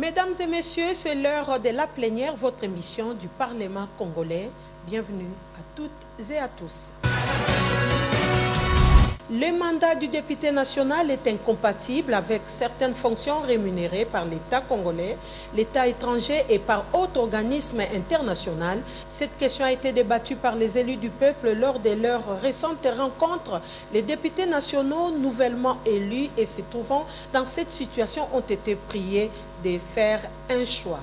Mesdames et messieurs, c'est l'heure de la plénière, votre émission du Parlement congolais. Bienvenue à toutes et à tous. Le mandat du député national est incompatible avec certaines fonctions rémunérées par l'État congolais, l'État étranger et par autres organismes internationaux. Cette question a été débattue par les élus du peuple lors de leur récente rencontre. Les députés nationaux nouvellement élus et se trouvant dans cette situation ont été priés de faire un choix.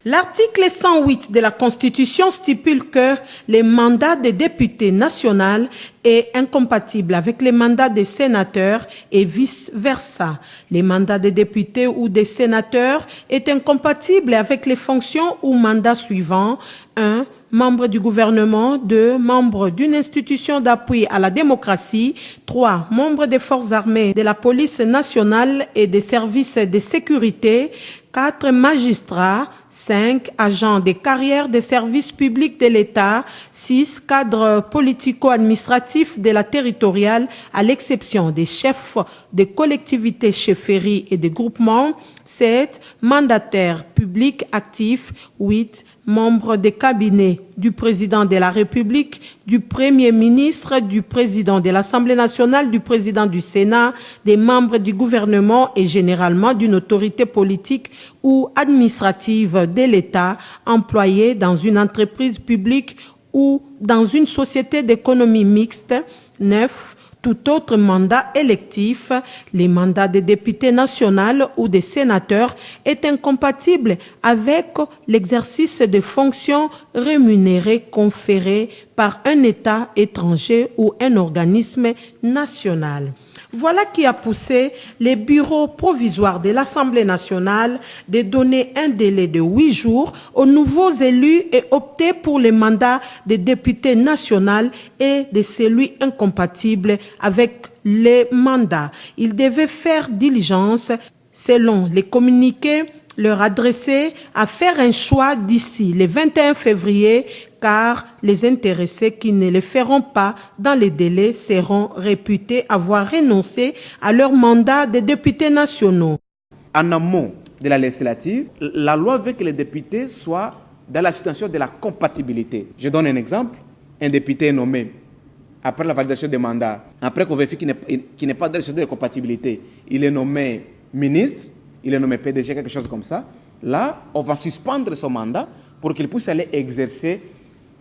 L'article 108 de la Constitution stipule que le mandat des députés nationaux est incompatible avec les mandats des sénateurs et vice-versa. Les mandats des députés ou des sénateurs est incompatible avec les fonctions ou mandats suivants. 1. Membre du gouvernement. 2. Membre d'une institution d'appui à la démocratie. 3. Membre des forces armées, de la police nationale et des services de sécurité. 4. Magistrats. 5. Agents des carrières des services publics de l'État. 6. Cadres politico-administratifs de la territoriale, à l'exception des chefs de collectivités, chefferies et de groupements. 7. Mandataires publics actifs. 8. Membres des cabinets du président de la République, du Premier ministre, du président de l'Assemblée nationale, du président du Sénat, des membres du gouvernement et généralement d'une autorité politique ou administrative de l'État employés dans une entreprise publique ou dans une société d'économie mixte. 9. Tout autre mandat électif, les mandats des députés nationaux ou des sénateurs est incompatible avec l'exercice des fonctions rémunérées conférées par un État étranger ou un organisme national. Voilà qui a poussé les bureaux provisoires de l'Assemblée nationale de donner un délai de 8 jours aux nouveaux élus et opter pour les mandats des députés nationaux et de celui incompatible avec les mandats. Ils devaient faire diligence, selon les communiqués leur adresser, à faire un choix d'ici le 21 février, car les intéressés qui ne le feront pas dans les délais seront réputés avoir renoncé à leur mandat de députés nationaux. En amont de la législative, la loi veut que les députés soient dans la situation de la compatibilité. Je donne un exemple. Un député est nommé après la validation des mandats, après qu'on vérifie qu'il n'est pas dans la situation de compatibilité. Il est nommé ministre, il est nommé PDG, quelque chose comme ça. Là, on va suspendre son mandat pour qu'il puisse aller exercer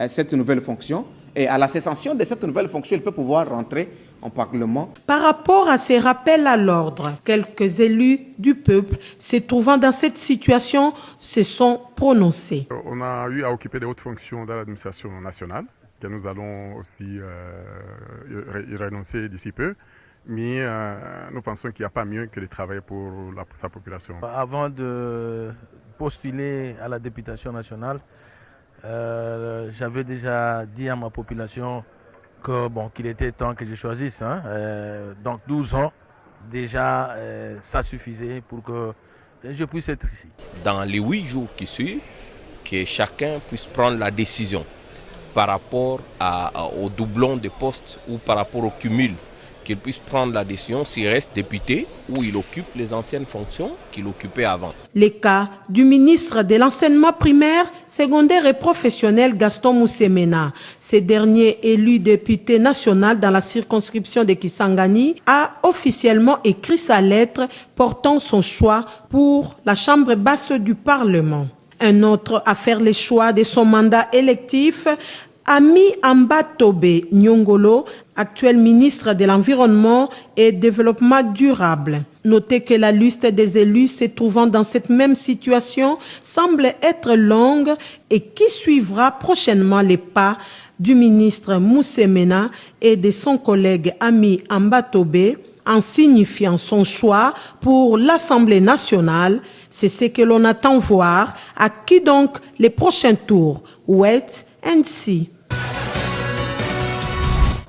cette nouvelle fonction. Et à la cessation de cette nouvelle fonction, il peut pouvoir rentrer en Parlement. Par rapport à ces rappels à l'ordre, quelques élus du peuple se trouvant dans cette situation se sont prononcés. On a eu à occuper des hautes fonctions dans l'administration nationale, que nous allons aussi y renoncer d'ici peu. Mais nous pensons qu'il n'y a pas mieux que de travailler pour sa population. Avant de postuler à la députation nationale, j'avais déjà dit à ma population qu'il était temps que je choisisse. Donc 12 ans, déjà, ça suffisait pour que je puisse être ici. Dans les 8 jours qui suivent, que chacun puisse prendre la décision par rapport au doublon de postes ou par rapport au cumul, qu'il puisse prendre la décision s'il reste député ou il occupe les anciennes fonctions qu'il occupait avant. Les cas du ministre de l'enseignement primaire, secondaire et professionnel Gaston Moussemena, ce dernier élu député national dans la circonscription de Kisangani, a officiellement écrit sa lettre portant son choix pour la chambre basse du Parlement. Un autre a fait le choix de son mandat électif, Ami Ambatobe Nyongolo, actuel ministre de l'Environnement et Développement durable. Notez que la liste des élus se trouvant dans cette même situation semble être longue et qui suivra prochainement les pas du ministre Moussemena et de son collègue Ami Ambatobe en signifiant son choix pour l'Assemblée nationale. C'est ce que l'on attend voir. À qui donc les prochains tours? Wait and see.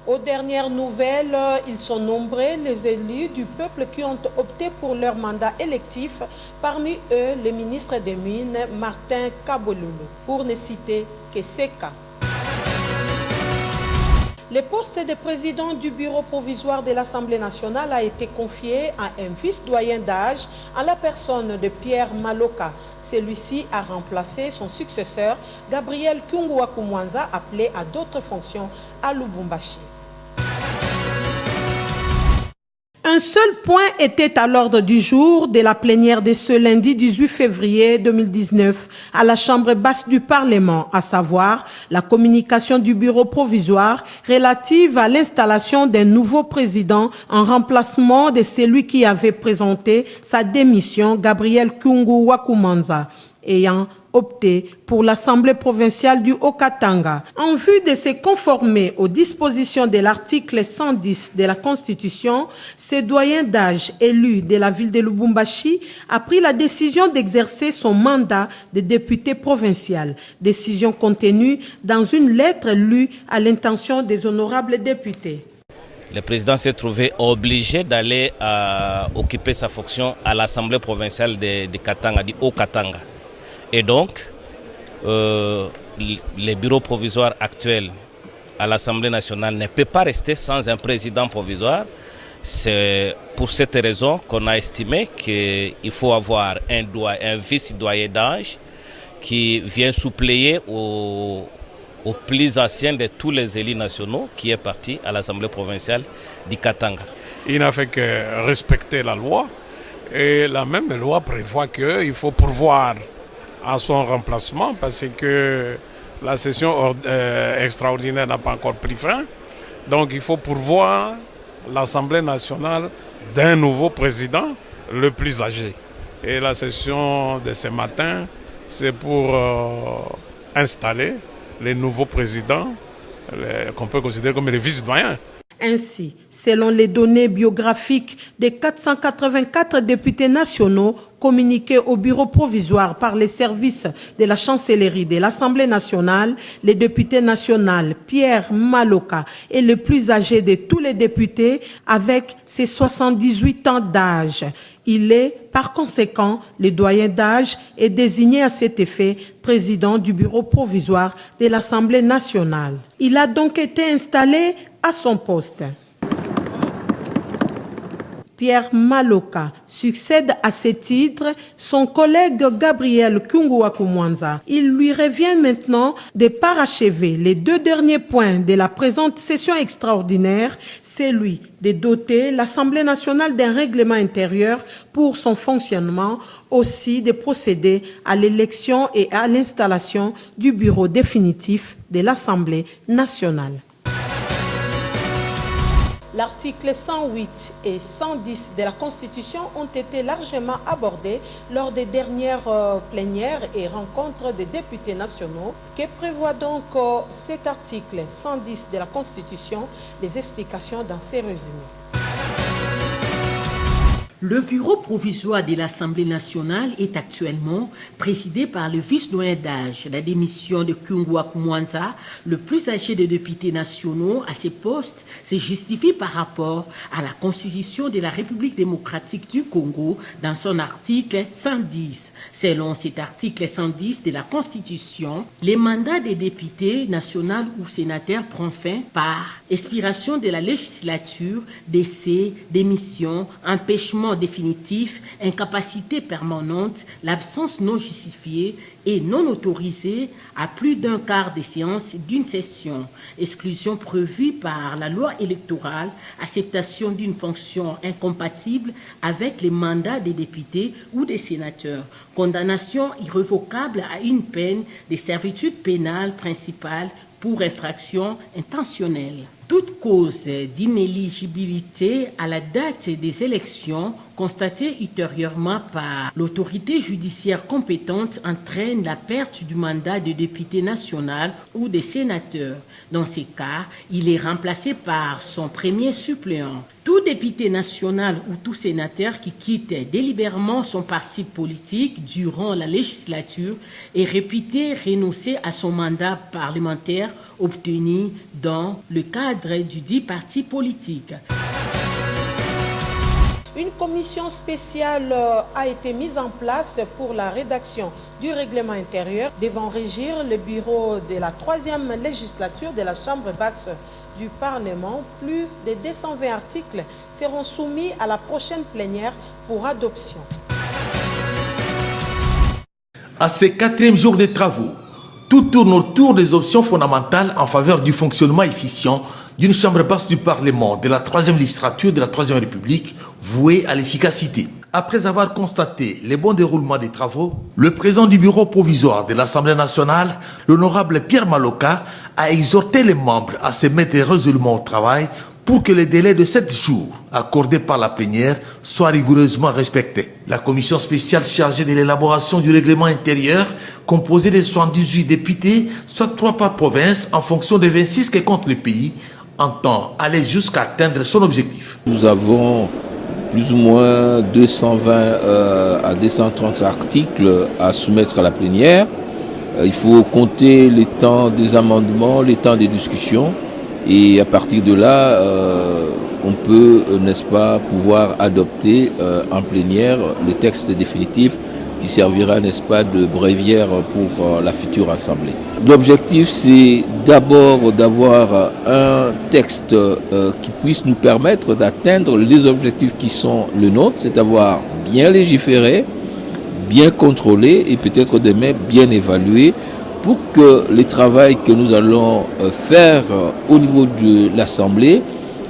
Aux dernières nouvelles, ils sont nombreux les élus du peuple qui ont opté pour leur mandat électif. Parmi eux, le ministre des Mines, Martin Kabololo, pour ne citer que ces cas. Le poste de président du bureau provisoire de l'Assemblée nationale a été confié à un vice-doyen d'âge en la personne de Pierre Maloka. Celui-ci a remplacé son successeur, Gabriel Kyungu-Wakumwanza, appelé à d'autres fonctions à Lubumbashi. Un seul point était à l'ordre du jour de la plénière de ce lundi 18 février 2019 à la Chambre basse du Parlement, à savoir la communication du bureau provisoire relative à l'installation d'un nouveau président en remplacement de celui qui avait présenté sa démission, Gabriel Kyungu-Wakumwanza, ayant opté pour l'Assemblée provinciale du Haut-Katanga. En vue de se conformer aux dispositions de l'article 110 de la Constitution, ce doyen d'âge élu de la ville de Lubumbashi a pris la décision d'exercer son mandat de député provincial. Décision contenue dans une lettre lue à l'intention des honorables députés. Le président s'est trouvé obligé d'aller occuper sa fonction à l'Assemblée provinciale de Katanga, du Haut-Katanga. Et donc, le bureau provisoire actuel à l'Assemblée nationale ne peut pas rester sans un président provisoire. C'est pour cette raison qu'on a estimé qu'il faut avoir un vice-doyen d'âge qui vient suppléer au plus ancien de tous les élus nationaux qui est parti à l'Assemblée provinciale du Katanga. Il n'a fait que respecter la loi et la même loi prévoit qu'il faut pourvoir à son remplacement parce que la session extraordinaire n'a pas encore pris fin. Donc il faut pourvoir l'Assemblée nationale d'un nouveau président le plus âgé. Et la session de ce matin, c'est pour installer les nouveaux présidents qu'on peut considérer comme les vice-doyens. Ainsi, selon les données biographiques des 484 députés nationaux communiqués au bureau provisoire par les services de la chancellerie de l'Assemblée nationale, le député national Pierre Maloka est le plus âgé de tous les députés avec ses 78 ans d'âge. Il est, par conséquent, le doyen d'âge est désigné à cet effet président du bureau provisoire de l'Assemblée nationale. Il a donc été installé à son poste. Pierre Maloka succède à ce titre son collègue Gabriel Kyungu-Wakumwanza. Il lui revient maintenant de parachever les deux derniers points de la présente session extraordinaire, celui de doter l'Assemblée nationale d'un règlement intérieur pour son fonctionnement, aussi de procéder à l'élection et à l'installation du bureau définitif de l'Assemblée nationale. L'article 108 et 110 de la Constitution ont été largement abordés lors des dernières plénières et rencontres des députés nationaux. Que prévoit donc cet article 110 de la Constitution? Les explications dans ces résumés. Le bureau provisoire de l'Assemblée nationale est actuellement présidé par le vice-doyen d'âge. La démission de Kyungu-Wakumwanza, le plus âgé des députés nationaux à ces postes, se justifie par rapport à la Constitution de la République démocratique du Congo dans son article 110. Selon cet article 110 de la Constitution, les mandats des députés nationaux ou sénateurs prennent fin par expiration de la législature, décès, démission, empêchement définitif, incapacité permanente, l'absence non justifiée et non autorisée à plus d'un quart des séances d'une session, exclusion prévue par la loi électorale, acceptation d'une fonction incompatible avec les mandats des députés ou des sénateurs, condamnation irrévocable à une peine de servitude pénale principale pour infraction intentionnelle. Toute cause d'inéligibilité à la date des élections constatée ultérieurement par l'autorité judiciaire compétente entraîne la perte du mandat de député national ou de sénateur. Dans ces cas, il est remplacé par son premier suppléant. Tout député national ou tout sénateur qui quitte délibérément son parti politique durant la législature est réputé renoncer à son mandat parlementaire obtenu dans le cadre du dit parti politique. Une commission spéciale a été mise en place pour la rédaction du règlement intérieur devant régir le bureau de la 3e législature de la Chambre basse du Parlement. Plus de 220 articles seront soumis à la prochaine plénière pour adoption. À ces 4e jour de travaux, tout tourne autour des options fondamentales en faveur du fonctionnement efficient d'une chambre basse du Parlement de la 3e législature de la 3e République vouée à l'efficacité. Après avoir constaté le bon déroulement des travaux, le président du bureau provisoire de l'Assemblée nationale, l'honorable Pierre Maloka, a exhorté les membres à se mettre résolument au travail pour que les délais de 7 jours accordés par la plénière soient rigoureusement respectés. La commission spéciale chargée de l'élaboration du règlement intérieur, composée de 78 députés, soit 3 par province, en fonction des 26 que compte le pays, entend aller jusqu'à atteindre son objectif. Nous avons plus ou moins 220 à 230 articles à soumettre à la plénière. Il faut compter les temps des amendements, les temps des discussions. Et à partir de là, on peut, n'est-ce pas, pouvoir adopter en plénière le texte définitif qui servira, n'est-ce pas, de bréviaire pour la future Assemblée. L'objectif, c'est d'abord d'avoir un texte qui puisse nous permettre d'atteindre les objectifs qui sont le nôtre, c'est d'avoir bien légiféré, bien contrôlé et peut-être demain bien évalué pour que le travail que nous allons faire au niveau de l'Assemblée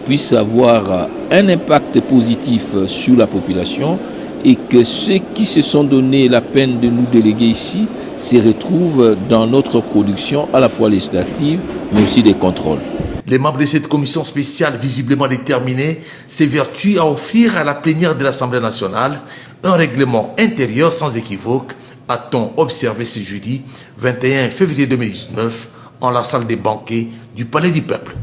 puisse avoir un impact positif sur la population et que ceux qui se sont donné la peine de nous déléguer ici se retrouvent dans notre production à la fois législative mais aussi des contrôles. Les membres de cette commission spéciale visiblement déterminés s'évertuent à offrir à la plénière de l'Assemblée nationale un règlement intérieur sans équivoque, a-t-on observé ce jeudi 21 février 2019 en la salle des banquets du Palais du Peuple.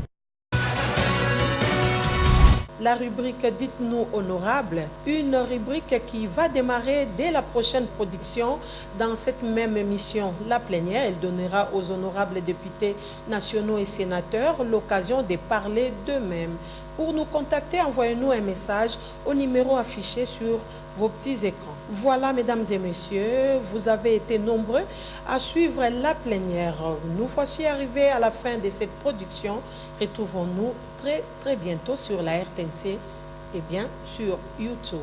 La rubrique Dites-nous honorable, une rubrique qui va démarrer dès la prochaine production dans cette même émission. La plénière, elle donnera aux honorables députés nationaux et sénateurs l'occasion de parler d'eux-mêmes. Pour nous contacter, envoyez-nous un message au numéro affiché sur vos petits écrans. Voilà, mesdames et messieurs, vous avez été nombreux à suivre la plénière. Nous voici arrivés à la fin de cette production. Retrouvons-nous très bientôt sur la RTNC et bien sur YouTube.